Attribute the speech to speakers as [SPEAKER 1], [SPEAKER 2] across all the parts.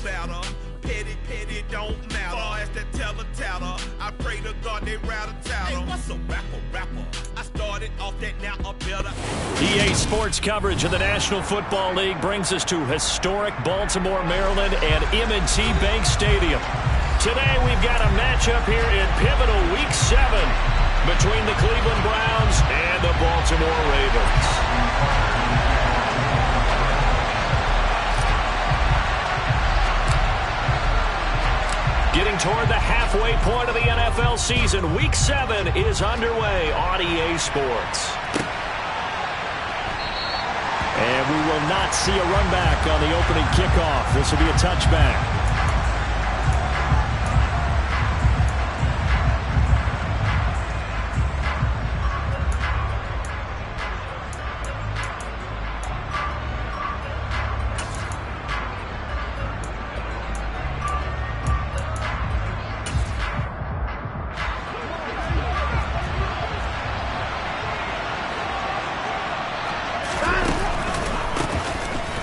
[SPEAKER 1] batter. Petty, don't matter. Far as that teller-tatter, I pray to God they rattle-tattle. Hey, what's a rapper? I started off that, now I'm better.
[SPEAKER 2] EA Sports coverage of the National Football League brings us to historic Baltimore, Maryland and M.O.E.T. Bank Stadium. Today we've got a matchup here in pivotal Week 7 between the Cleveland Browns and the Baltimore Ravens. Getting toward the halfway point of the NFL season, Week 7 is underway on EA Sports. And we will not see a run back on the opening kickoff. This will be a touchback.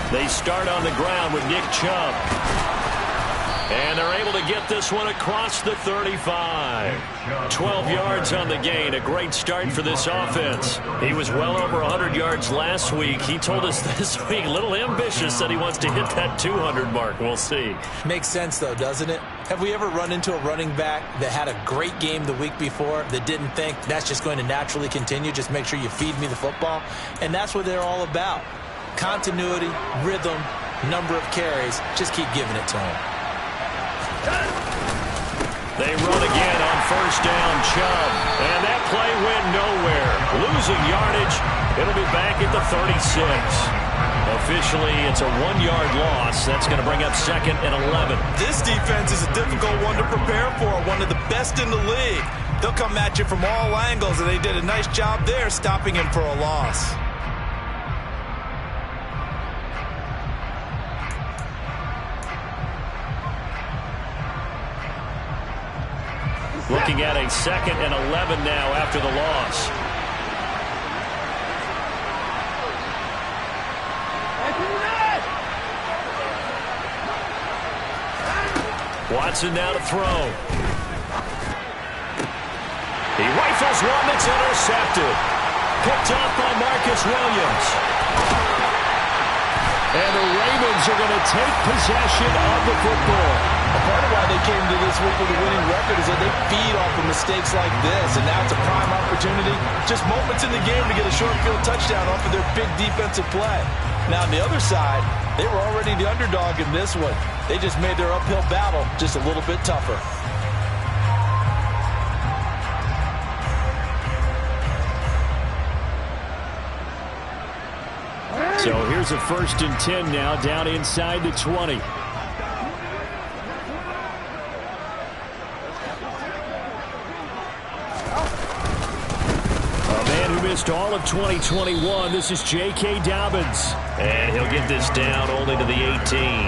[SPEAKER 2] They start on the ground with Nick Chubb. And they're able to get this one across the 35. 12 yards on the gain. A great start for this offense. He was well over 100 yards last week. He told us this week, a little ambitious, that he wants to hit that 200 mark. We'll see.
[SPEAKER 3] Makes sense, though, doesn't it? Have we ever run into a running back that had a great game the week before that didn't think that's just going to naturally continue? Just make sure you feed me the football. And that's what they're all about. Continuity, rhythm, number of carries. Just keep giving it to him.
[SPEAKER 2] They run again on first down, Chubb. And that play went nowhere. Losing yardage. It'll be back at the 36. Officially, it's a 1-yard loss. That's going to bring up 2nd and 11.
[SPEAKER 4] This defense is a difficult one to prepare for. One of the best in the league. They'll come at you from all angles, and they did a nice job there stopping him for a loss.
[SPEAKER 2] Looking at a 2nd and 11 now after the loss. Watson now to throw. He rifles one that's intercepted. Picked off by Marcus Williams. And the Ravens are going to take possession of the football.
[SPEAKER 4] Part of why they came to this week with a winning record is that they feed off of mistakes like this, and now it's a prime opportunity. Just moments in the game to get a short field touchdown off of their big defensive play. Now, on the other side, they were already the underdog in this one. They just made their uphill battle just a little bit tougher.
[SPEAKER 2] So here's a 1st and 10 now, down inside the 20. Missed all of 2021. This is J.K. Dobbins. And he'll get this down only to the 18.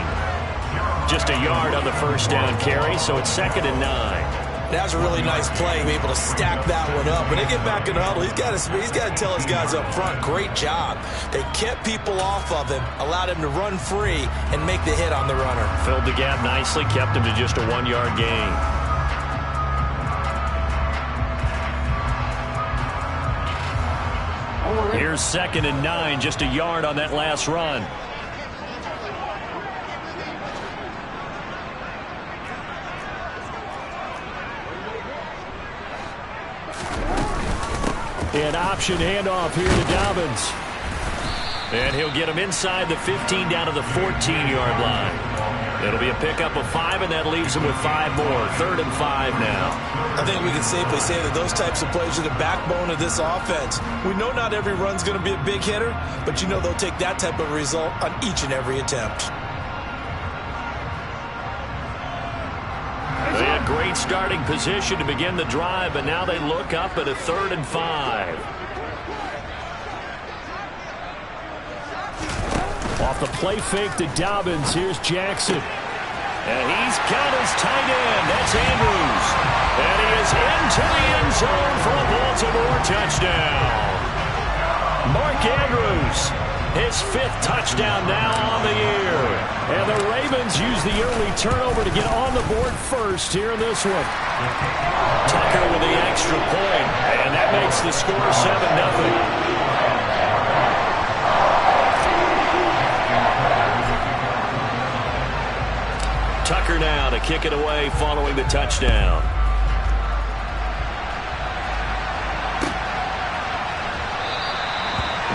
[SPEAKER 2] Just a yard on the first down carry, so it's 2nd and 9.
[SPEAKER 3] That was a really nice play, be able to stack that one up. When they get back in the huddle, he's got to tell his guys up front, great job. They kept people off of him, allowed him to run free, and make the hit on the runner.
[SPEAKER 2] Filled the gap nicely, kept him to just a 1-yard gain. Here's 2nd and 9, just a yard on that last run. An option handoff here to Dobbins. And he'll get him inside the 15 down to the 14-yard line. It'll be a pickup of 5, and that leaves him with 5 more. 3rd and 5 now.
[SPEAKER 3] I think we can safely say that those types of plays are the backbone of this offense. We know not every run's going to be a big hitter, but you know they'll take that type of result on each and every attempt.
[SPEAKER 2] They had great starting position to begin the drive, but now they look up at a 3rd and 5. Off the play fake to Dobbins. Here's Jackson. And he's got his tight end. That's Andrews. And he is into the end zone for a Baltimore touchdown. Mark Andrews His 5th touchdown now on the year. And the Ravens use the early turnover to get on the board first here in this one. Tucker with the extra point, and that makes the score 7-0. Tucker now to kick it away following the touchdown.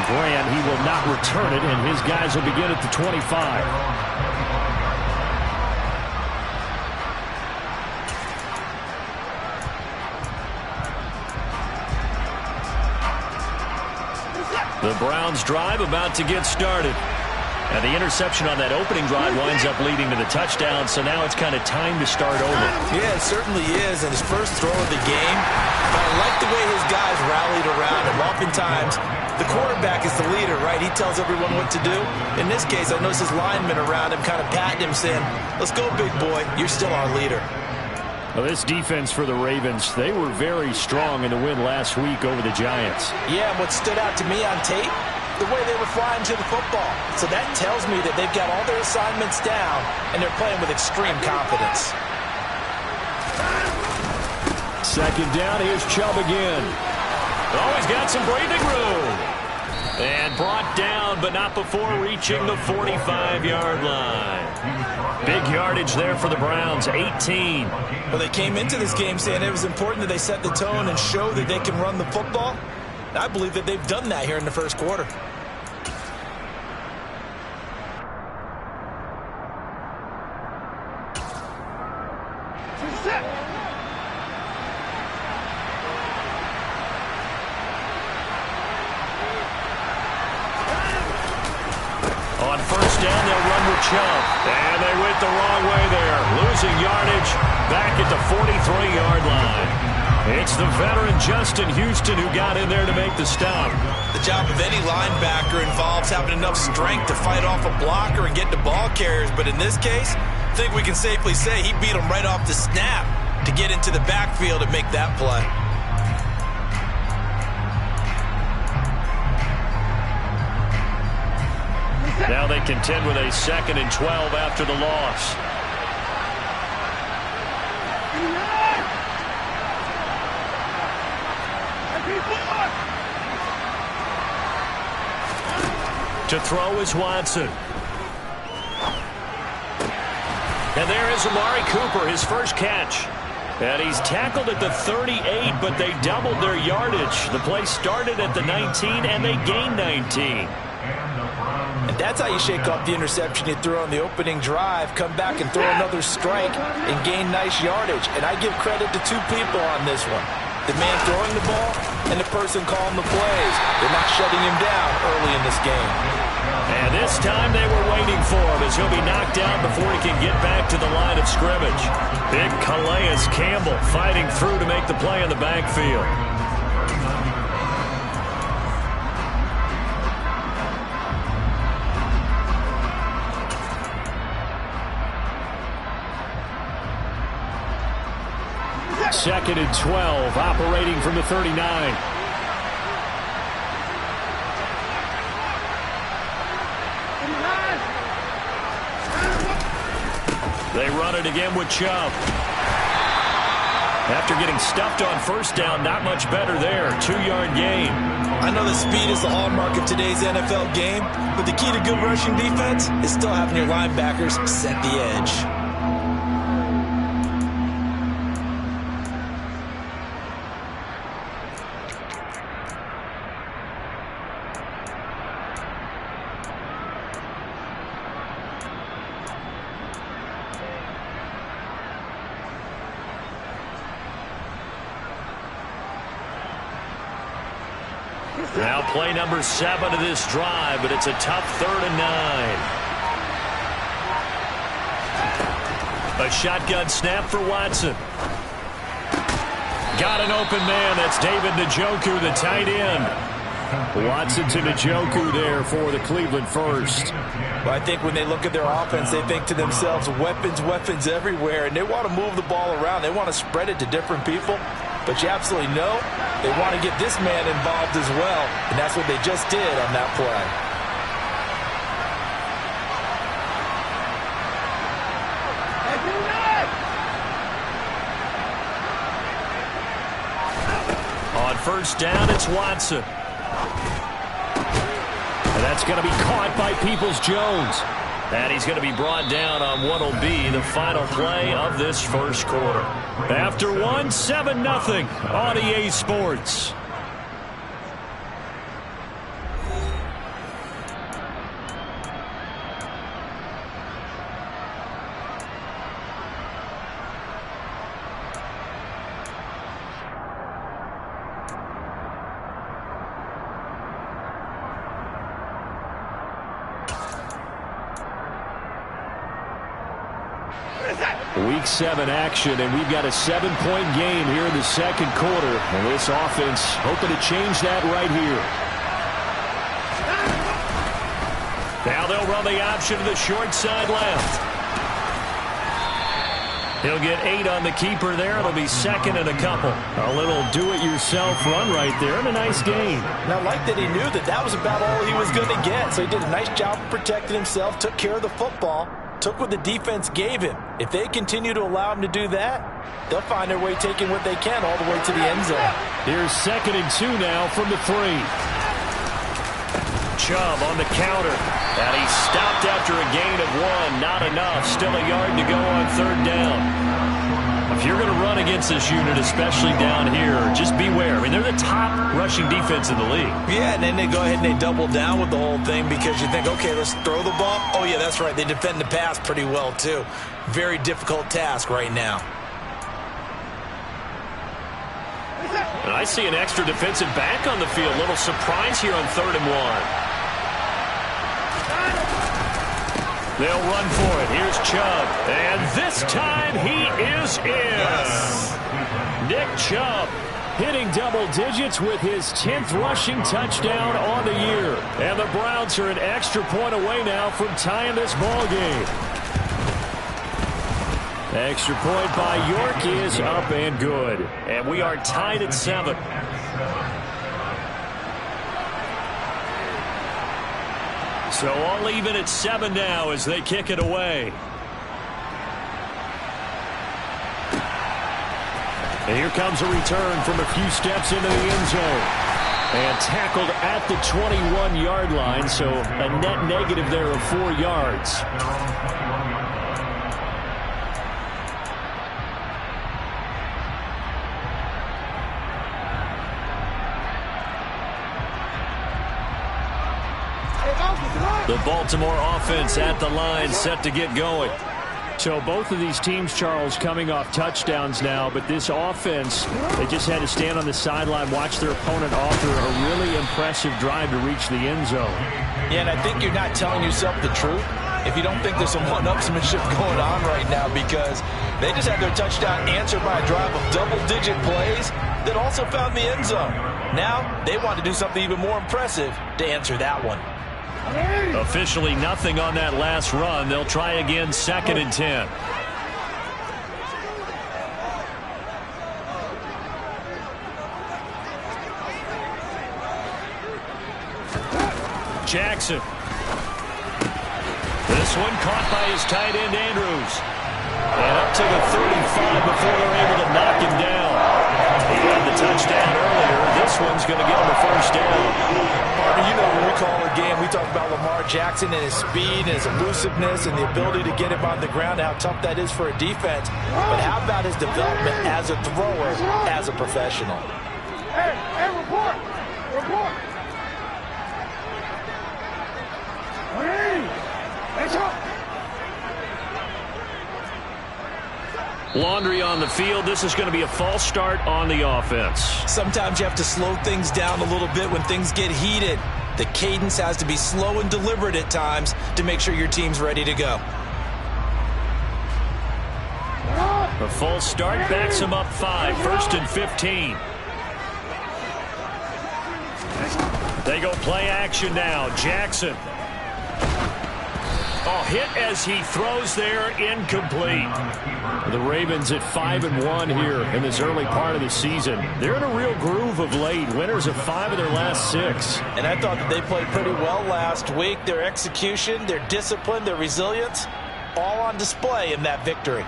[SPEAKER 5] Grant, he will not return it, and his guys will begin at the 25.
[SPEAKER 2] The Browns drive about to get started. And the interception on that opening drive winds up leading to the touchdown, so now it's kind of time to start over.
[SPEAKER 3] Yeah, it certainly is, and his first throw of the game. But I like the way his guys rallied around him. Oftentimes, the quarterback is the leader, right? He tells everyone what to do. In this case, I noticed his linemen around him kind of patting him, saying, "Let's go, big boy. You're still our leader."
[SPEAKER 5] Well, this defense for the Ravens, they were very strong in the win last week over the Giants.
[SPEAKER 3] Yeah, and what stood out to me on tape, the way they were flying to the football. So that tells me that they've got all their assignments down, and they're playing with extreme confidence.
[SPEAKER 5] Second down, here's Chubb again.
[SPEAKER 2] Oh, he's got some breathing room. And brought down, but not before reaching the 45-yard line. Big yardage there for the Browns, 18.
[SPEAKER 3] Well, they came into this game saying it was important that they set the tone and show that they can run the football. I believe that they've done that here in the first quarter.
[SPEAKER 2] On first down, they'll run with Chubb. And they went the wrong way there. Losing yardage back at the 43-yard line. It's the veteran Justin Houston who got in there to make the stop.
[SPEAKER 3] The job of any linebacker involves having enough strength to fight off a blocker and get to ball carriers. But in this case, I think we can safely say he beat him right off the snap to get into the backfield and make that play.
[SPEAKER 2] Now they contend with a 2nd and 12 after the loss. To throw is Watson. And there is Amari Cooper, his first catch. And he's tackled at the 38, but they doubled their yardage. The play started at the 19, and they gained 19.
[SPEAKER 3] And that's how you shake off the interception you threw on the opening drive, come back and throw another strike and gain nice yardage. And I give credit to two people on this one. The man throwing the ball and the person calling the plays. They're not shutting him down early in this game.
[SPEAKER 2] And this time they were waiting for him as he'll be knocked down before he can get back to the line of scrimmage. Big Calais Campbell fighting through to make the play in the backfield.
[SPEAKER 5] Second and 12, operating from the 39.
[SPEAKER 2] They run it again with Chubb. After getting stuffed on first down, not much better there. 2-yard gain.
[SPEAKER 3] I know that speed is the hallmark of today's NFL game, but the key to good rushing defense is still having your linebackers set the edge.
[SPEAKER 2] Now play number 7 of this drive, but it's a tough 3rd and 9. A shotgun snap for Watson. Got an open man. That's David Njoku, the tight end.
[SPEAKER 5] Watson to Njoku there for the Cleveland first.
[SPEAKER 3] Well, I think when they look at their offense, they think to themselves, weapons, weapons everywhere, and they want to move the ball around. They want to spread it to different people. But you absolutely know they want to get this man involved as well, and that's what they just did on that play.
[SPEAKER 2] first down, it's Watson. And that's going to be caught by Peoples-Jones. And he's going to be brought down on what will be the final play of this first quarter. After 7-0 on EA Sports. Week 7 action, and we've got a 7-point game here in the second quarter. And this offense hoping to change that right here. Now they'll run the option to the short side left. He'll get 8 on the keeper there. It'll be second and a couple. A little do-it-yourself run right there, and a nice gain.
[SPEAKER 3] Now, I like that he knew that was about all he was going to get. So he did a nice job of protecting himself, took care of the football, took what the defense gave him. If they continue to allow him to do that, they'll find their way taking what they can all the way to the end zone.
[SPEAKER 2] Here's 2nd and 2 now from the 3. Chubb on the counter. And he stopped after a gain of 1. Not enough. Still a yard to go on 3rd down. If you're going to run against this unit, especially down here, just beware. I mean, they're the top rushing defense in the league.
[SPEAKER 3] Yeah, and then they go ahead and they double down with the whole thing because you think, okay, let's throw the ball. Oh, yeah, that's right. They defend the pass pretty well, too. Very difficult task right now.
[SPEAKER 2] And I see an extra defensive back on the field. Little surprise here on 3rd and 1. They'll run for it. Here's Chubb. And this time he is in. Yes. Nick Chubb hitting double digits with his 10th rushing touchdown on the year. And the Browns are an extra point away now from tying this ball game. Extra point by York is up and good. And we are tied at 7. So all even at 7 now as they kick it away. And here comes a return from a few steps into the end zone. And tackled at the 21-yard line, so a net negative there of 4 yards. The Baltimore offense at the line, set to get going.
[SPEAKER 5] So both of these teams, Charles, coming off touchdowns now, but this offense, they just had to stand on the sideline, watch their opponent offer a really impressive drive to reach the end zone.
[SPEAKER 3] Yeah, and I think you're not telling yourself the truth if you don't think there's some one-upsmanship going on right now, because they just had their touchdown answered by a drive of double-digit plays that also found the end zone. Now they want to do something even more impressive to answer that one.
[SPEAKER 2] Officially nothing on that last run. They'll try again, 2nd and 10. Jackson. This one caught by his tight end, Andrews. And up to the 35 before they're able to knock him down. He had the touchdown earlier. This one's going to get him a first down.
[SPEAKER 3] Harvey, you know when we call a game, we talk about Lamar Jackson and his speed and his elusiveness and the ability to get him on the ground, how tough that is for a defense. But how about his development as a thrower, as a professional?
[SPEAKER 6] Hey, report! Report! Hey, up!
[SPEAKER 2] Laundry on the field. This is going to be a false start on the offense.
[SPEAKER 3] Sometimes you have to slow things down a little bit when things get heated. The cadence has to be slow and deliberate at times to make sure your team's ready to go.
[SPEAKER 2] A false start backs him up 5. 1st and 15. They go play action now. Jackson. Oh, hit as he throws there, incomplete.
[SPEAKER 5] The Ravens at 5-1 here in this early part of the season. They're in a real groove of late. Winners of 5 of their last 6.
[SPEAKER 3] And I thought that they played pretty well last week. Their execution, their discipline, their resilience, all on display in that victory.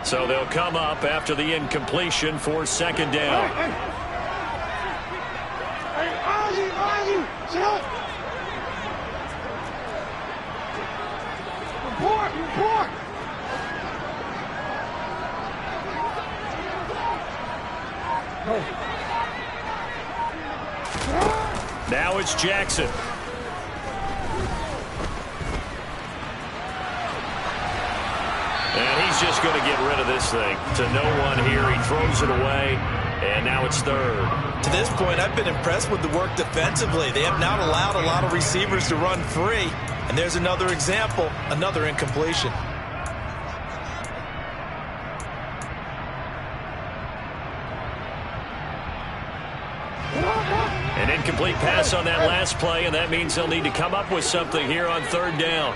[SPEAKER 2] So they'll come up after the incompletion for 2nd down.
[SPEAKER 6] Report!
[SPEAKER 5] Now it's Jackson. And he's just going to get rid of this thing. To no one here. He throws it away. And now it's third.
[SPEAKER 3] To this point, I've been impressed with the work defensively. They have not allowed a lot of receivers to run free. And there's another example, another incompletion.
[SPEAKER 5] An incomplete pass on that last play, and that means they'll need to come up with something here on third down.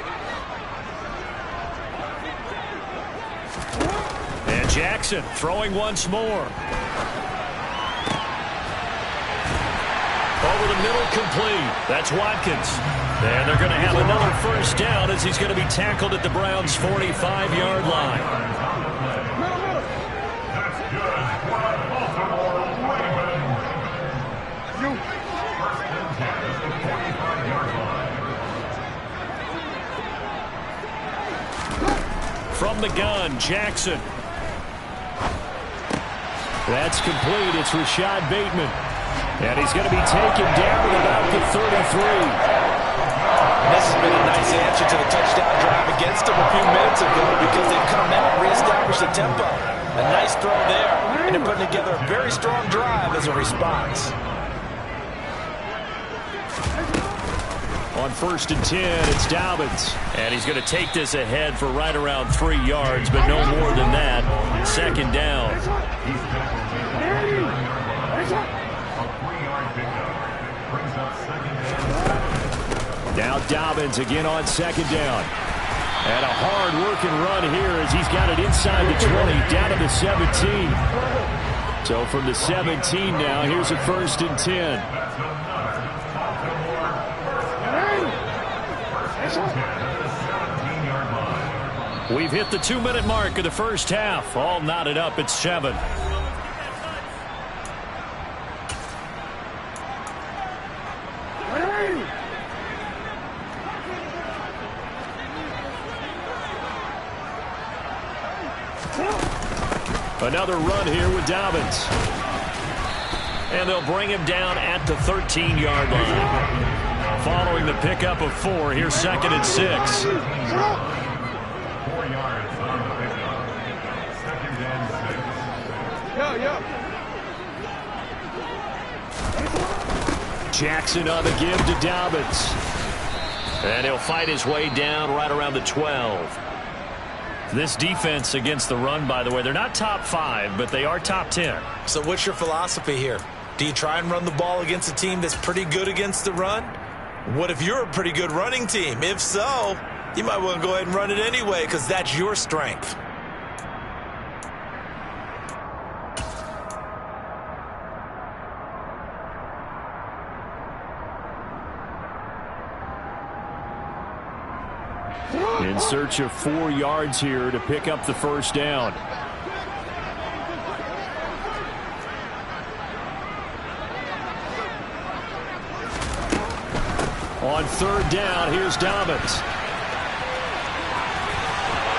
[SPEAKER 5] And Jackson throwing once more. Over the middle, complete. That's Watkins. And they're going to have another first down as he's going to be tackled at the Browns' 45-yard line. From the gun, Jackson. That's complete. It's Rashad Bateman. And he's going to be taken down at about the 33.
[SPEAKER 3] This has been a nice answer to the touchdown drive against them a few minutes ago because they've come out and reestablished the tempo. A nice throw there, and they're putting together a very strong drive as a response.
[SPEAKER 5] On 1st and 10, it's Dobbins. And he's going to take this ahead for right around 3 yards, but no more than that. Second down. Now Dobbins again on second down. And a hard-working run here as he's got it inside the 20, down to the 17. So from the 17 now, here's a 1st and 10. We've hit the 2-minute mark of the first half. All knotted up at 7. Another run here with Dobbins. And they'll bring him down at the 13-yard line. Following the pickup of 4, here's 2nd and 6.
[SPEAKER 1] 4 yards on the pickup. 2nd and 6.
[SPEAKER 5] Jackson on the give to Dobbins. And he'll fight his way down right around the 12. This defense against the run, by the way, they're not top 5, but they are top 10.
[SPEAKER 3] So what's your philosophy here? Do you try and run the ball against a team that's pretty good against the run? What if you're a pretty good running team? If so, you might want to go ahead and run it anyway because that's your strength.
[SPEAKER 5] In search of 4 yards here to pick up the first down. On 3rd down, here's Dobbins.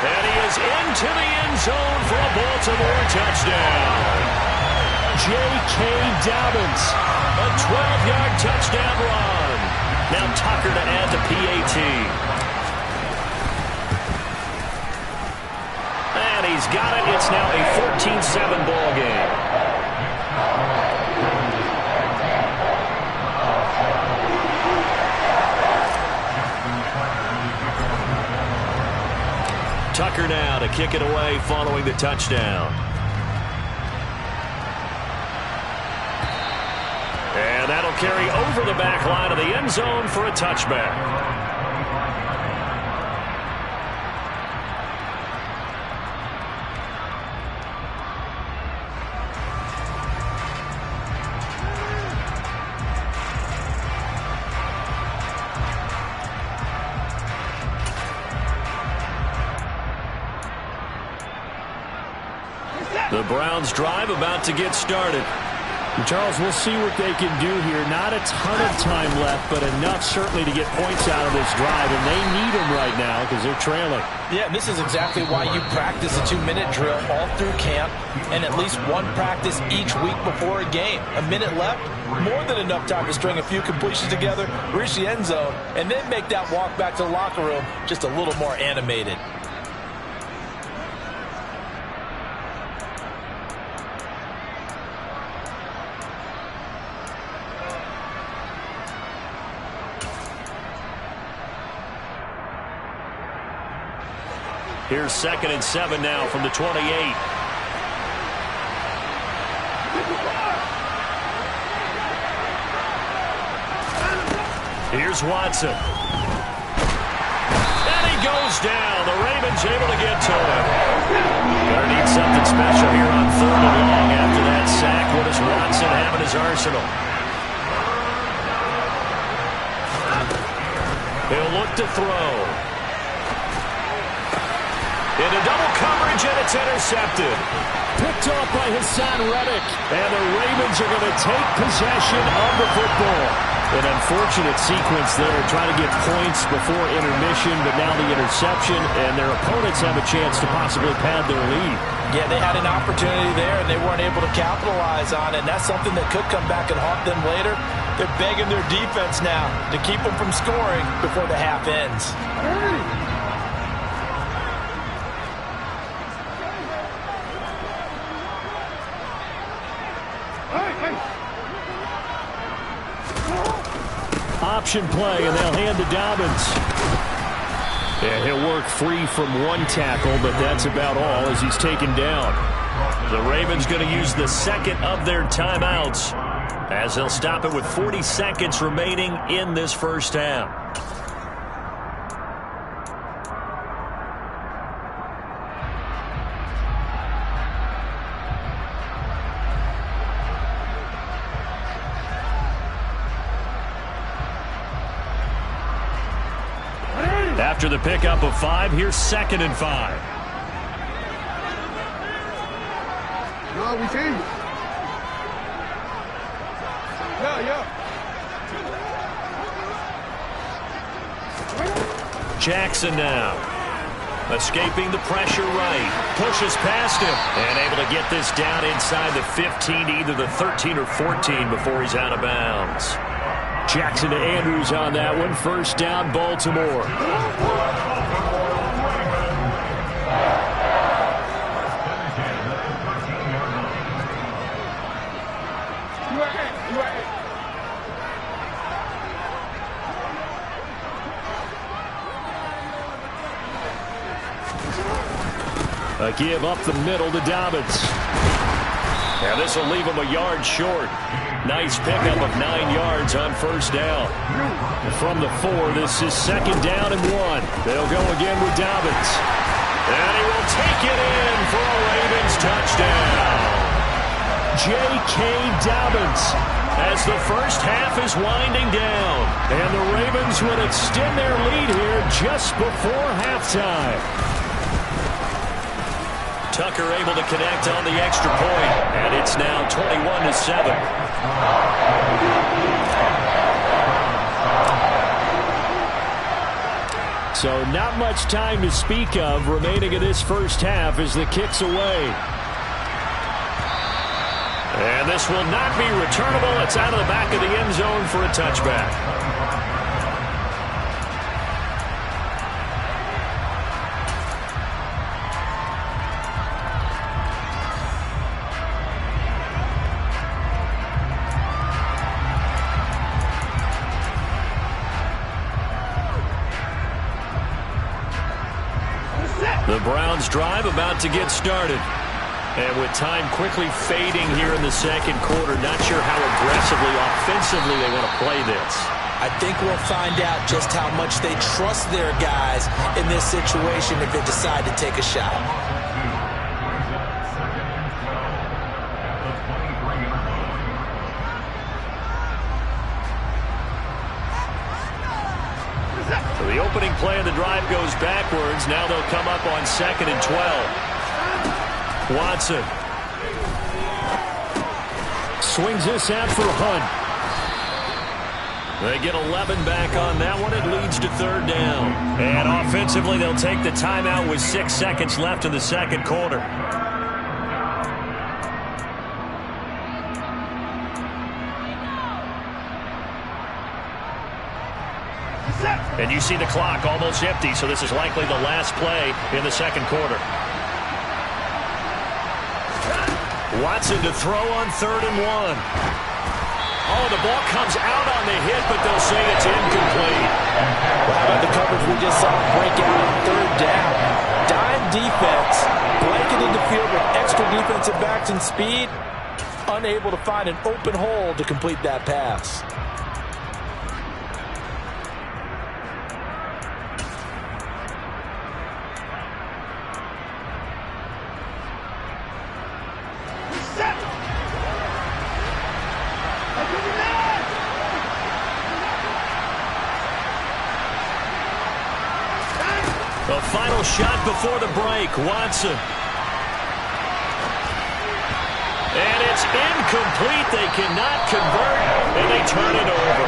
[SPEAKER 5] And he is into the end zone for a Baltimore touchdown. J.K. Dobbins, a 12-yard touchdown run. Now Tucker to add the PAT. And he's got it. It's now a 14-7 ball game. Tucker now to kick it away following the touchdown. And that'll carry over the back line of the end zone for a touchback. The Browns drive about to get started. Charles, we'll see what they can do here. Not a ton of time left, but enough certainly to get points out of this drive, and they need them right now because they're trailing.
[SPEAKER 3] Yeah, and this is exactly why you practice a 2-minute drill all through camp and at least one practice each week before a game. A minute left, more than enough time to string a few completions together, reach the end zone, and then make that walk back to the locker room just a little more animated.
[SPEAKER 2] Here's 2nd and 7 now from the 28. Here's Watson. And he goes down. The Ravens able to get to him. Gonna need something special here on 3rd and long after that sack. What does Watson have in his arsenal? He'll look to throw. Into double coverage, and it's intercepted.
[SPEAKER 5] Picked off by Hassan Reddick. And the Ravens are going to take possession of the football. An unfortunate sequence there, trying to get points before intermission, but now the interception, and their opponents have a chance to possibly pad their lead.
[SPEAKER 3] Yeah, they had an opportunity there, and they weren't able to capitalize on it, and that's something that could come back and haunt them later. They're begging their defense now to keep them from scoring before the half ends.
[SPEAKER 5] Option play, and they'll hand to Dobbins. Yeah, he'll work free from one tackle, but that's about all as he's taken down.
[SPEAKER 2] The Ravens going to use the 2nd of their timeouts as they'll stop it with 40 seconds remaining in this first half. After the pickup of 5, here's 2nd and 5.
[SPEAKER 6] No, we see. Yeah.
[SPEAKER 2] Jackson now. Escaping the pressure right. Pushes past him. And able to get this down inside the 15, either the 13 or 14 before he's out of bounds.
[SPEAKER 5] Jackson to Andrews on that one. 1st down, Baltimore. A give up the middle to Dobbins.
[SPEAKER 2] Now this will leave him a yard short. Nice pickup of 9 yards on 1st down.
[SPEAKER 5] From the 4, this is 2nd down and 1. They'll go again with Dobbins.
[SPEAKER 2] And he will take it in for a Ravens touchdown.
[SPEAKER 5] J.K. Dobbins.
[SPEAKER 2] As the first half is winding down.
[SPEAKER 5] And the Ravens would extend their lead here just before halftime.
[SPEAKER 2] Tucker able to connect on the extra point, and it's now 21-7.
[SPEAKER 5] So not much time to speak of remaining in this first half as the kick's away.
[SPEAKER 2] And this will not be returnable. It's out of the back of the end zone for a touchback. The Browns drive about to get started. And with time quickly fading here in the 2nd quarter, not sure how aggressively, offensively they want to play this.
[SPEAKER 3] I think we'll find out just how much they trust their guys in this situation if they decide to take a shot.
[SPEAKER 2] So the opening play of the drive goes backwards. Now they'll come up on 2nd and 12. Watson. swings this out for Hunt. They get 11 back on that one. It leads to third down. And offensively, they'll take the timeout with 6 seconds left in the second quarter. And you see the clock almost empty, so this is likely the last play in the second quarter. Watson to throw on 3rd and 1. Oh, the ball comes out on the hit, but they'll say it's incomplete.
[SPEAKER 3] How about the coverage we just saw break out on 3rd down? Dime defense, blanketed the field with extra defensive backs and speed, unable to find an open hole to complete that pass.
[SPEAKER 2] The final shot before the break, Watson. And it's incomplete. They cannot convert, and they turn it over.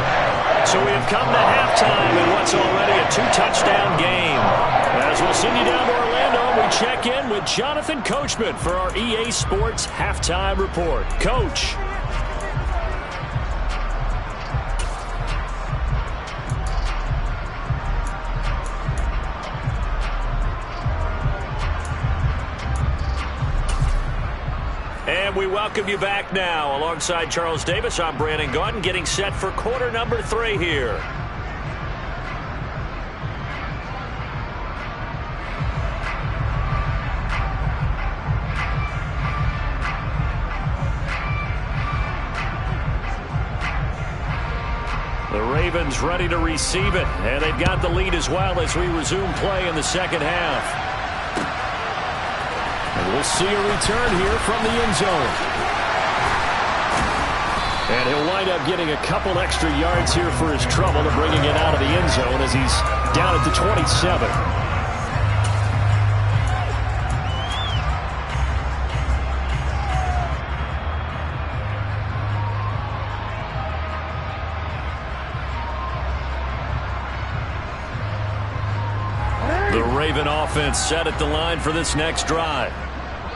[SPEAKER 2] So we have come to halftime in what's already a 2-touchdown game. As we'll send you down to Orlando, we check in with Jonathan Coachman for our EA Sports Halftime Report. Coach. And we welcome you back now. Alongside Charles Davis, I'm Brandon Gaudin, getting set for quarter number 3 here. The Ravens ready to receive it, and they've got the lead as well as we resume play in the second half. We'll see a return here from the end zone. And he'll wind up getting a couple extra yards here for his trouble and bringing it out of the end zone as he's down at the 27. The Raven offense set at the line for this next drive.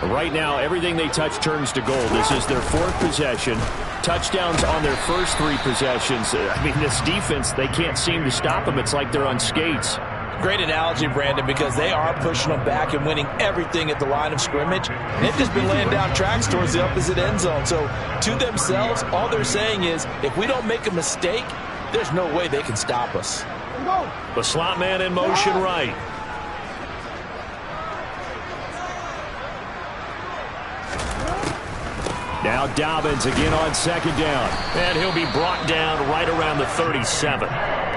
[SPEAKER 2] Right now, everything they touch turns to gold. This is their 4th possession. Touchdowns on their first 3 possessions. I mean, this defense, they can't seem to stop them. It's like they're on skates.
[SPEAKER 3] Great analogy, Brandon, because they are pushing them back and winning everything at the line of scrimmage. They've just been laying down tracks towards the opposite end zone. So, to themselves, all they're saying is, if we don't make a mistake, there's no way they can stop us.
[SPEAKER 2] The slot man in motion right. Now Dobbins again on 2nd down. And he'll be brought down right around the 37.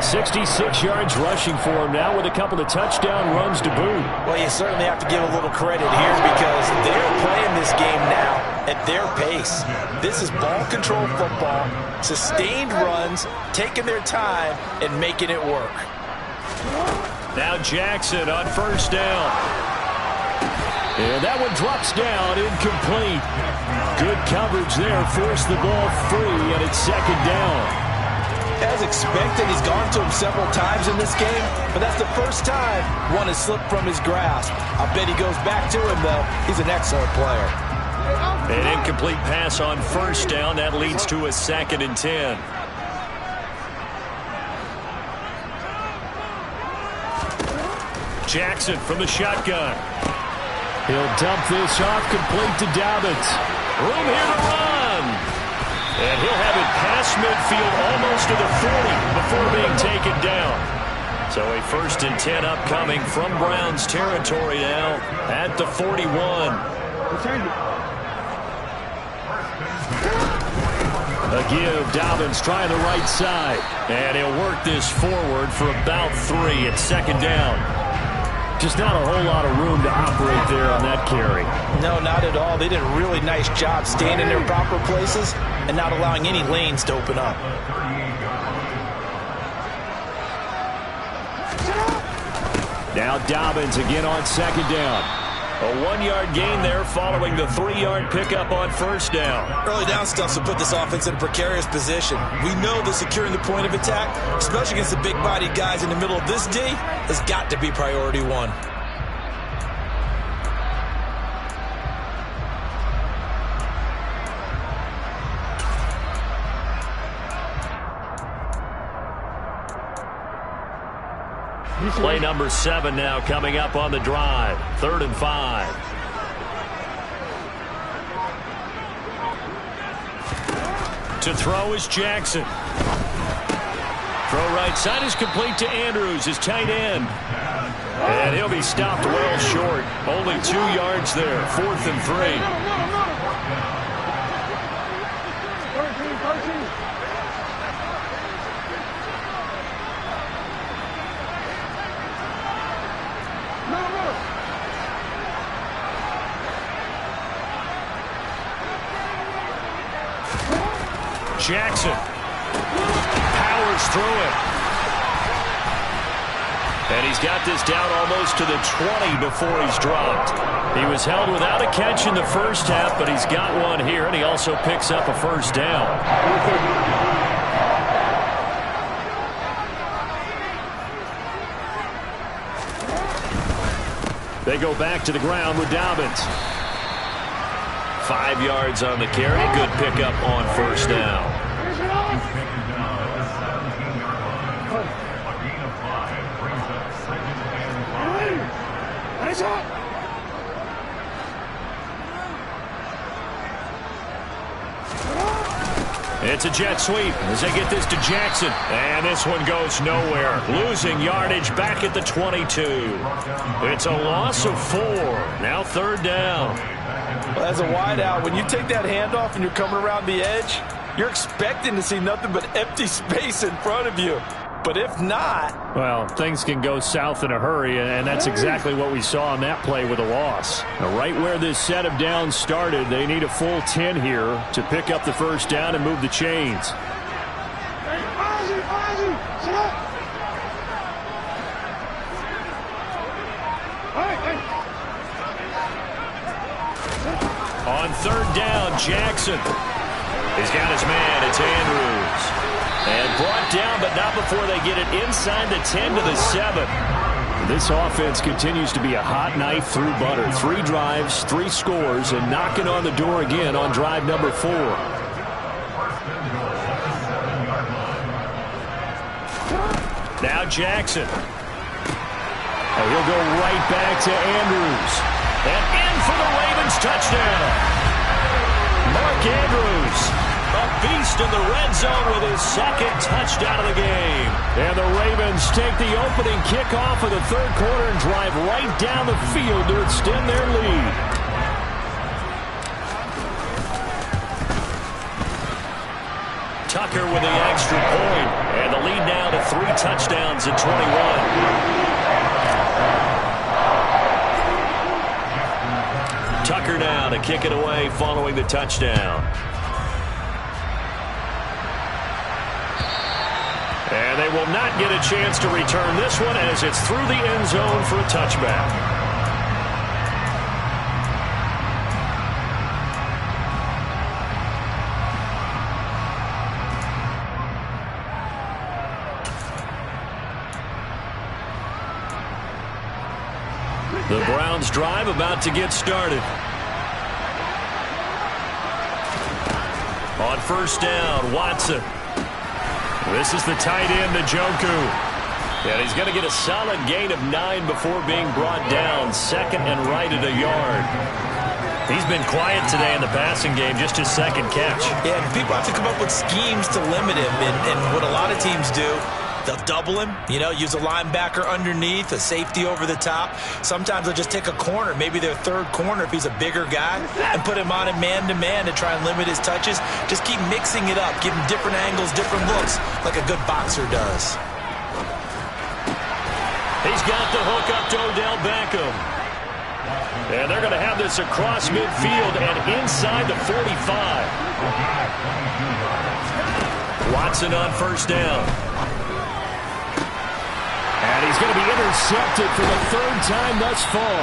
[SPEAKER 2] 66 yards rushing for him now with a couple of touchdown runs to boot.
[SPEAKER 3] Well, you certainly have to give a little credit here because they're playing this game now at their pace. This is ball control football, sustained runs, taking their time, and making it work.
[SPEAKER 2] Now Jackson on 1st down. And that one drops down, incomplete. Good coverage there, forced the ball free, and it's 2nd down.
[SPEAKER 3] As expected, he's gone to him several times in this game, but that's the first time one has slipped from his grasp. I bet he goes back to him, though. He's an excellent player.
[SPEAKER 2] An incomplete pass on 1st down. That leads to a 2nd and 10. Jackson from the shotgun. He'll dump this off, complete to Dobbins. Room here to run. And he'll have it past midfield almost to the 40 before being taken down. So a 1st and 10 upcoming from Browns territory now at the 41. A give, Dobbins trying the right side. And he'll work this forward for about 3 at 2nd down. Just not a whole lot of room to operate there on that carry.
[SPEAKER 3] No, not at all. They did a really nice job staying in their proper places and not allowing any lanes to open up.
[SPEAKER 5] Now Dobbins again on 2nd down.
[SPEAKER 2] A 1-yard gain there following the 3-yard pickup on first down.
[SPEAKER 3] Early down stuff will put this offense in a precarious position. We know that securing the point of attack, especially against the big-bodied guys in the middle of this D, has got to be priority one.
[SPEAKER 2] Play number 7 now coming up on the drive. 3rd and 5. To throw is Jackson. Throw right side is complete to Andrews, his tight end. And he'll be stopped well short. Only 2 yards there. 4th and 3. Jackson powers through it. And he's got this down almost to the 20 before he's dropped. He was held without a catch in the first half, but he's got one here, and he also picks up a first down. They go back to the ground with Dobbins. 5 yards on the carry. Good pickup on first down. It's a jet sweep as they get this to Jackson. And this one goes nowhere. Losing yardage back at the 22. It's a loss of 4. Now 3rd down.
[SPEAKER 4] Well, as a wideout, when you take that handoff and you're coming around the edge, you're expecting to see nothing but empty space in front of you. But if not...
[SPEAKER 5] Well, things can go south in a hurry, and that's exactly what we saw on that play with a loss. Now, right where this set of downs started, they need a full 10 here to pick up the first down and move the chains.
[SPEAKER 2] On 3rd down, Jackson. He's got his man. It's Andrews. And brought down, but not before they get it inside the 10 to the 7.
[SPEAKER 5] This offense continues to be a hot knife through butter. 3 drives, 3 scores, and knocking on the door again on drive number 4.
[SPEAKER 2] Now Jackson.
[SPEAKER 5] And he'll go right back to Andrews.
[SPEAKER 2] And in for the Ravens touchdown. Mark Andrews. A beast in the red zone with his 2nd touchdown of the game.
[SPEAKER 5] And the Ravens take the opening kickoff of the 3rd quarter and drive right down the field to extend their lead.
[SPEAKER 2] Tucker with the extra point. And the lead now to 3 touchdowns at 21. Tucker now to kick it away following the touchdown. And they will not get a chance to return this one as it's through the end zone for a touchback. The Browns drive about to get started. On first down, Watson. This is the tight end, Njoku. And he's going to get a solid gain of 9 before being brought down. 2nd and right at a yard. He's been quiet today in the passing game, just his 2nd catch.
[SPEAKER 3] Yeah, people have to come up with schemes to limit him. And what a lot of teams do, they'll double him, use a linebacker underneath, a safety over the top. Sometimes they'll just take a corner, maybe their 3rd corner if he's a bigger guy, and put him on him man-to-man to try and limit his touches. Just keep mixing it up, give him different angles, different looks, like a good boxer does.
[SPEAKER 2] He's got the hook up to Odell Beckham. And they're going to have this across midfield and inside the 45. Watson on first down. And he's going to be intercepted for the 3rd time thus far.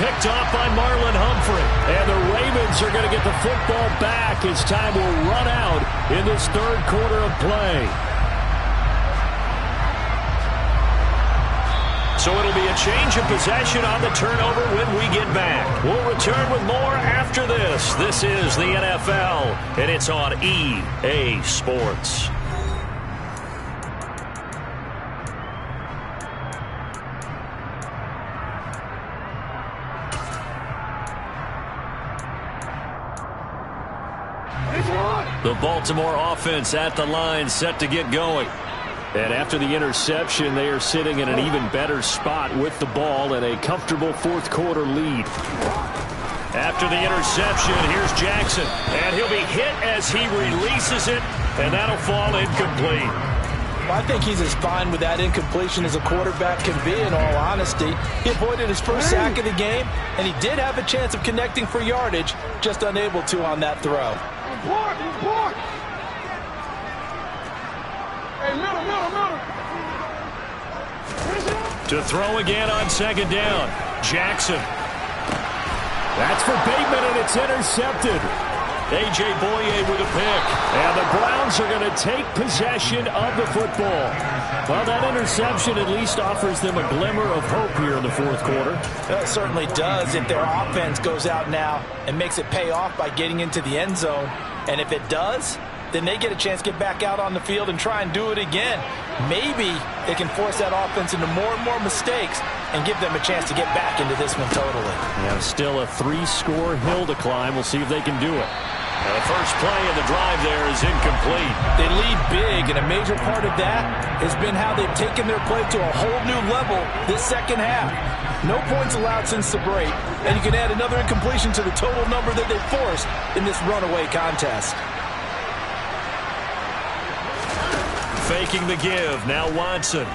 [SPEAKER 2] picked off by Marlon Humphrey. And the Ravens are going to get the football back as time will run out in this third quarter of play. So it'll be a change of possession on the turnover when we get back. We'll return with more after this. This is the NFL, and it's on EA Sports. The Baltimore offense at the line, set to get going. And after the interception, they are sitting in an even better spot with the ball and a comfortable fourth quarter lead. After the interception, here's Jackson. And he'll be hit as he releases it, and that'll fall incomplete.
[SPEAKER 3] Well, I think he's as fine with that incompletion as a quarterback can be, in all honesty. He avoided his first sack of the game, and he did have a chance of connecting for yardage, just unable to on that throw.
[SPEAKER 6] Report! Hey, middle.
[SPEAKER 2] To throw again on second down, Jackson. That's for Bateman, and it's intercepted. A.J. Boye with a pick. And the Browns are going to take possession of the football. Well, that interception at least offers them a glimmer of hope here in the fourth quarter.
[SPEAKER 3] It certainly does if their offense goes out now and makes it pay off by getting into the end zone. And if it does, then they get a chance to get back out on the field and try and do it again. Maybe they can force that offense into more and more mistakes and give them a chance to get back into this one totally.
[SPEAKER 2] Yeah, still a 3-score hill to climb. We'll see if they can do it. Now the first play of the drive there is incomplete.
[SPEAKER 3] They lead big, and a major part of that has been how they've taken their play to a whole new level this second half. No points allowed since the break, and you can add another incompletion to the total number that they forced in this runaway contest.
[SPEAKER 2] Faking the give, now Watson.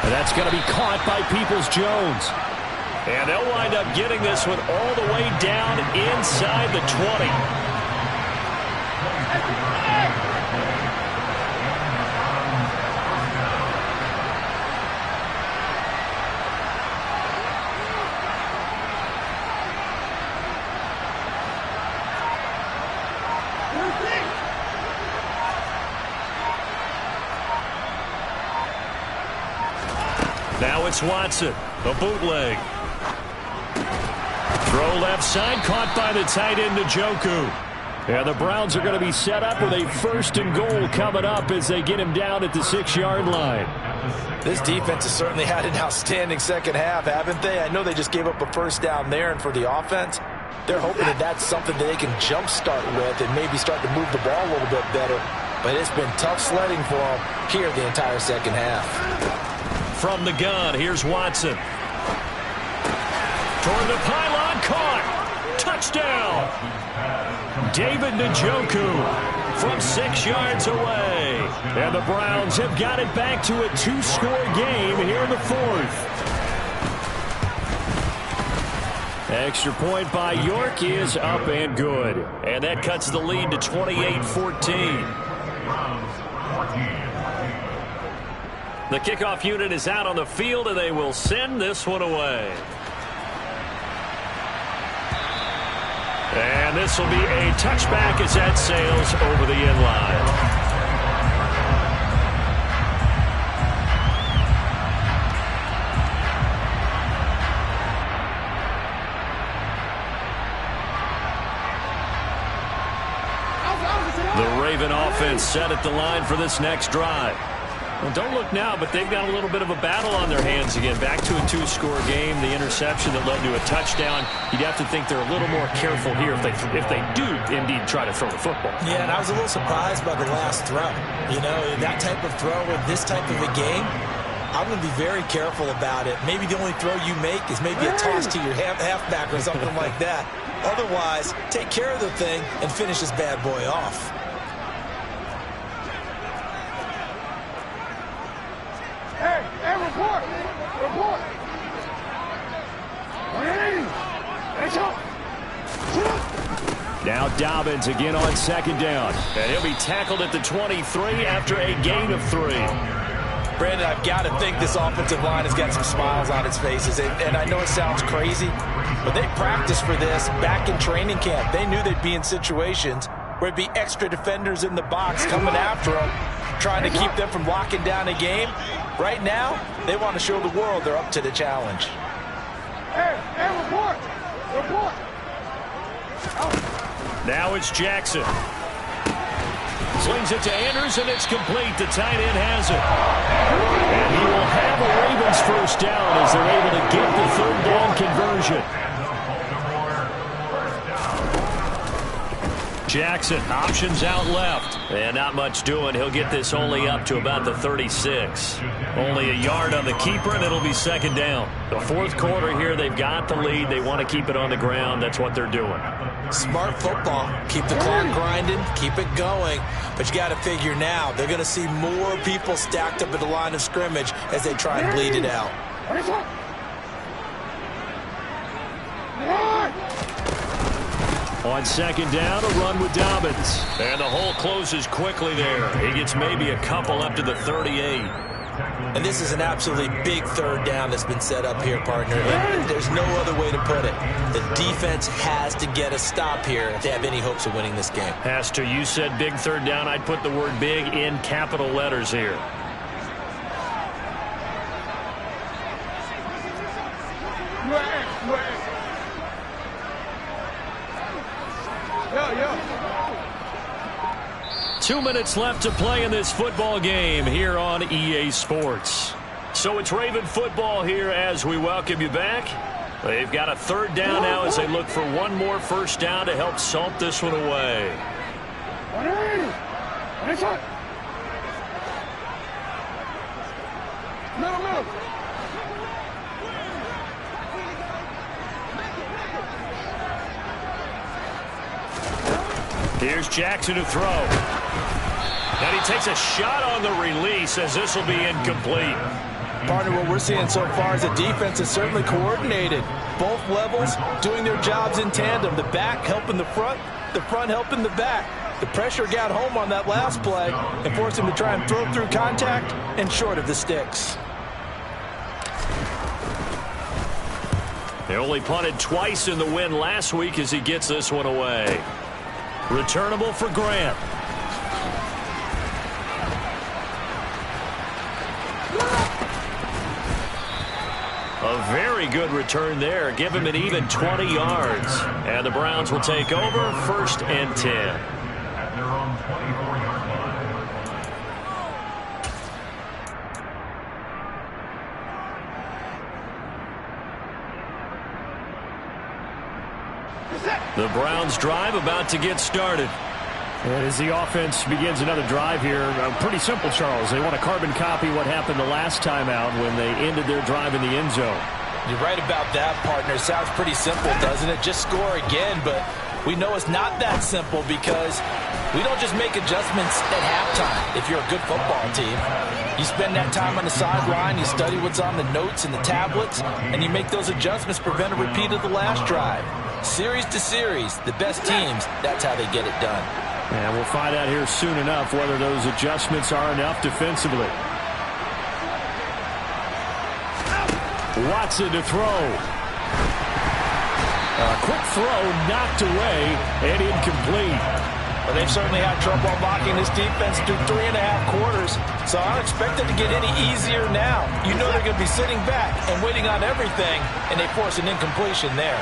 [SPEAKER 2] And that's going to be caught by Peoples-Jones. And they'll wind up getting this one all the way down inside the 20. Now it's Watson, the bootleg. Throw left side, caught by the tight end Njoku. And the Browns are going to be set up with a 1st and goal coming up as they get him down at the 6-yard line.
[SPEAKER 3] This defense has certainly had an outstanding second half, haven't they? I know they just gave up a first down there, and for the offense, they're hoping that that's something that they can jumpstart with and maybe start to move the ball a little bit better. But it's been tough sledding for them here the entire second half.
[SPEAKER 2] From the gun, here's Watson. Toward the pylon, caught. Touchdown. David Njoku from 6 yards away. And the Browns have got it back to a 2-score game here in the fourth. Extra point by York is up and good. And that cuts the lead to 28-14. The kickoff unit is out on the field, and they will send this one away. And this will be a touchback as that sails over the end line. The Raven offense set at the line for this next drive. Well, don't look now, but they've got a little bit of a battle on their hands again. Back to a 2-score game. The interception that led to a touchdown. You'd have to think they're a little more careful here if they do indeed try to throw the football.
[SPEAKER 3] Yeah, and I was a little surprised by the last throw. You know, that type of throw in this type of a game, I'm going to be very careful about it. Maybe the only throw you make is maybe a toss to your halfback or something like that. Otherwise, take care of the thing and finish this bad boy off.
[SPEAKER 6] Hey, report!
[SPEAKER 5] Now Dobbins again on second down.
[SPEAKER 2] And he'll be tackled at the 23 after a gain of 3.
[SPEAKER 3] Brandon, I've got to think this offensive line has got some smiles on its faces. And I know it sounds crazy, but they practiced for this back in training camp. They knew they'd be in situations where it'd be extra defenders in the box coming after them, trying to keep them from locking down a game. Right now, they want to show the world they're up to the challenge.
[SPEAKER 6] Hey, report! Report!
[SPEAKER 2] Now it's Jackson. Slings it to Andrews, and it's complete. The tight end has it. And he will have a Ravens first down as they're able to get the third down conversion. Jackson, options out left. And not much doing. He'll get this only up to about the 36. Only a yard on the keeper, and it'll be second down. The fourth quarter here, they've got the lead. They want to keep it on the ground. That's what they're doing.
[SPEAKER 3] Smart football. Keep the clock grinding. Keep it going. But you got to figure now, they're going to see more people stacked up at the line of scrimmage as they try and bleed it out.
[SPEAKER 2] On second down, a run with Dobbins. And the hole closes quickly there. He gets maybe a couple up to the 38.
[SPEAKER 3] And this is an absolutely big third down that's been set up here, partner. And there's no other way to put it. The defense has to get a stop here if they have any hopes of winning this game.
[SPEAKER 2] Has to. You said big third down. I'd put the word big in capital letters here.
[SPEAKER 6] Yeah.
[SPEAKER 2] 2 minutes left to play in this football game here on EA Sports. So it's Raven football here as we welcome you back. They've got a third down now as they look for one more first down to help salt this one away.
[SPEAKER 6] Middle.
[SPEAKER 2] Here's Jackson to throw. And he takes a shot on the release as this will be incomplete.
[SPEAKER 3] Partner, what we're seeing so far is the defense is certainly coordinated. Both levels doing their jobs in tandem. The back helping the front helping the back. The pressure got home on that last play and forced him to try and throw through contact and short of the sticks.
[SPEAKER 2] They only punted twice in the win last week as he gets this one away. Returnable for Grant. A very good return there. Give him an even 20 yards. And the Browns will take over, 1st and 10.
[SPEAKER 7] At their own 24-yard line.
[SPEAKER 2] The Browns drive about to get started.
[SPEAKER 5] And as the offense begins another drive here, pretty simple, Charles. They want to carbon copy what happened the last time out when they ended their drive in the end zone.
[SPEAKER 3] You're right about that, partner. Sounds pretty simple, doesn't it? Just score again, but we know it's not that simple because we don't just make adjustments at halftime if you're a good football team. You spend that time on the sideline, you study what's on the notes and the tablets, and you make those adjustments, prevent a repeat of the last drive. Series to series, the best teams, that's how they get it done.
[SPEAKER 5] And we'll find out here soon enough whether those adjustments are enough defensively. Watson to throw. A quick throw knocked away and incomplete.
[SPEAKER 3] Well, they've certainly had trouble blocking this defense through 3.5 quarters, so I don't expect it to get any easier now. You know they're going to be sitting back and waiting on everything, and they force an incompletion there.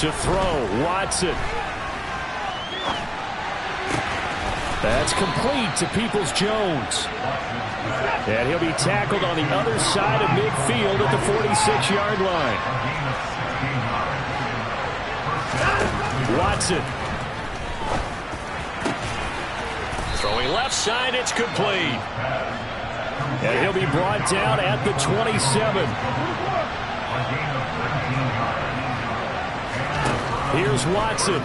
[SPEAKER 5] To throw, Watson. That's complete to Peoples-Jones. And he'll be tackled on the other side of midfield at the 46-yard line. Watson.
[SPEAKER 2] Throwing left side, it's complete.
[SPEAKER 5] And he'll be brought down at the 27. Here's Watson.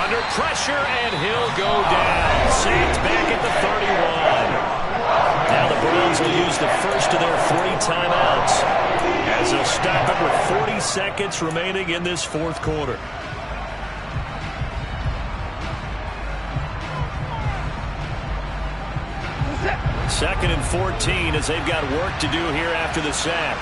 [SPEAKER 2] Under pressure, and he'll go down. Sacked back at the 31. Now the Browns will use the first of their 3 timeouts as they'll stop it with 40 seconds remaining in this fourth quarter. Second and 14 as they've got work to do here after the sack.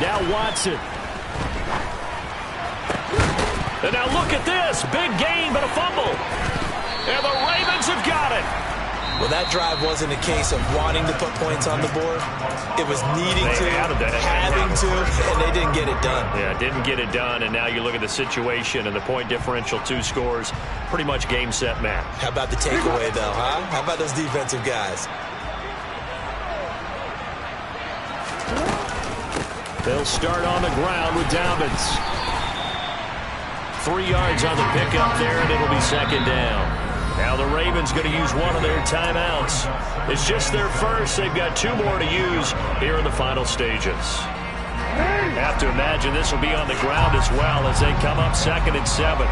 [SPEAKER 2] Now Watson. And now look at this. Big gain, but a fumble. And the Ravens have got it.
[SPEAKER 3] Well, that drive wasn't a case of wanting to put points on the board. It was needing to, having to, and they didn't get it done.
[SPEAKER 2] Yeah, didn't get it done, and now you look at the situation and the point differential, 2 scores, pretty much game, set, match.
[SPEAKER 3] How about the takeaway, though, huh? How about those defensive guys?
[SPEAKER 2] They'll start on the ground with Dobbins. 3 yards on the pickup there, and it'll be second down. Now the Ravens going to use one of their timeouts. It's just their first. They've got 2 more to use here in the final stages. Have to imagine this will be on the ground as well as they come up 2nd and 7.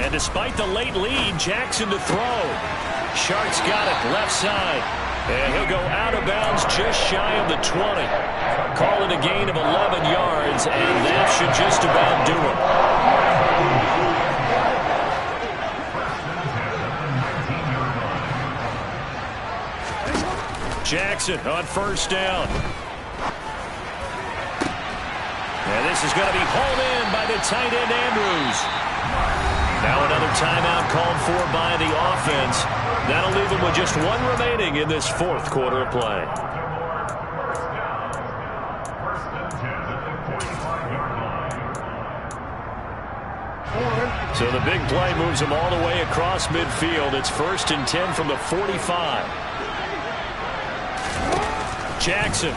[SPEAKER 2] And despite the late lead, Jackson to throw. Shark's got it left side. And he'll go out of bounds just shy of the 20. Call it a gain of 11 yards, and that should just about do it. Jackson on first down. And this is going to be hauled in by the tight end Andrews. Now another timeout called for by the offense. That'll leave them with just 1 remaining in this fourth quarter of play. So the big play moves them all the way across midfield. It's 1st and 10 from the 45. Jackson.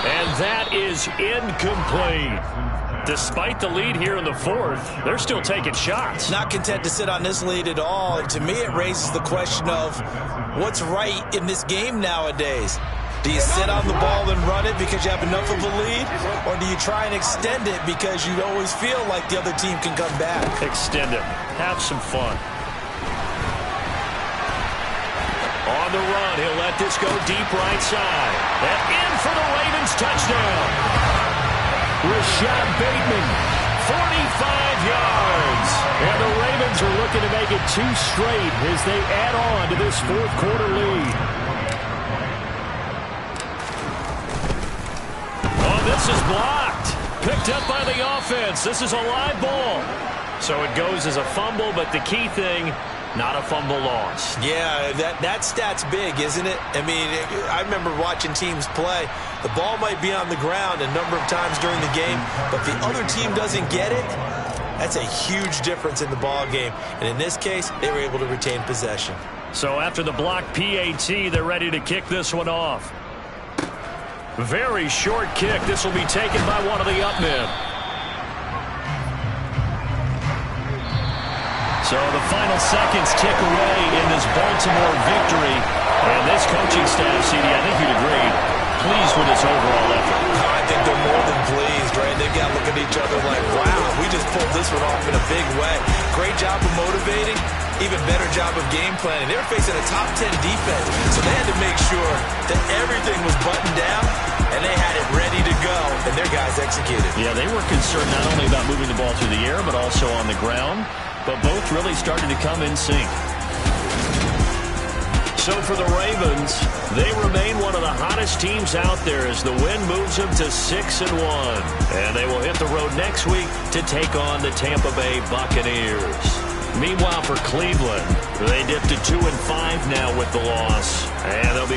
[SPEAKER 2] And that is incomplete. Despite the lead here in the fourth, they're still taking shots.
[SPEAKER 3] Not content to sit on this lead at all. And to me, it raises the question of what's right in this game nowadays. Do you sit on the ball and run it because you have enough of a lead? Or do you try and extend it because you always feel like the other team can come back?
[SPEAKER 2] Extend it. Have some fun. On the run, he'll let this go deep right side. And in for the Ravens touchdown. Rashad Bateman, 45 yards. And the Ravens are looking to make it 2 straight as they add on to this fourth quarter lead. Oh, this is blocked. Picked up by the offense. This is a live ball. So it goes as a fumble, but the key thing, not a fumble loss.
[SPEAKER 3] Yeah, that stat's big, isn't it? I mean, I remember watching teams play. The ball might be on the ground a number of times during the game, but the other team doesn't get it. That's a huge difference in the ball game. And in this case, they were able to retain possession.
[SPEAKER 2] So after the blocked PAT, they're ready to kick this one off. Very short kick. This will be taken by one of the up men. So the final seconds tick away in this Baltimore victory. And this coaching staff, CD, I think you'd agree, pleased with this overall effort.
[SPEAKER 3] I think they're more than pleased, right? They've got to look at each other like, wow, we just pulled this one off in a big way. Great job of motivating, even better job of game planning. They were facing a top 10 defense, so they had to make sure that everything was buttoned down, and they had it ready to go, and their guys executed.
[SPEAKER 2] Yeah, they were concerned not only about moving the ball through the air, but also on the ground. But both really started to come in sync. So for the Ravens, they remain one of the hottest teams out there as the win moves them to 6-1. And they will hit the road next week to take on the Tampa Bay Buccaneers. Meanwhile, for Cleveland, they dipped to 2-5 now with the loss. And they'll be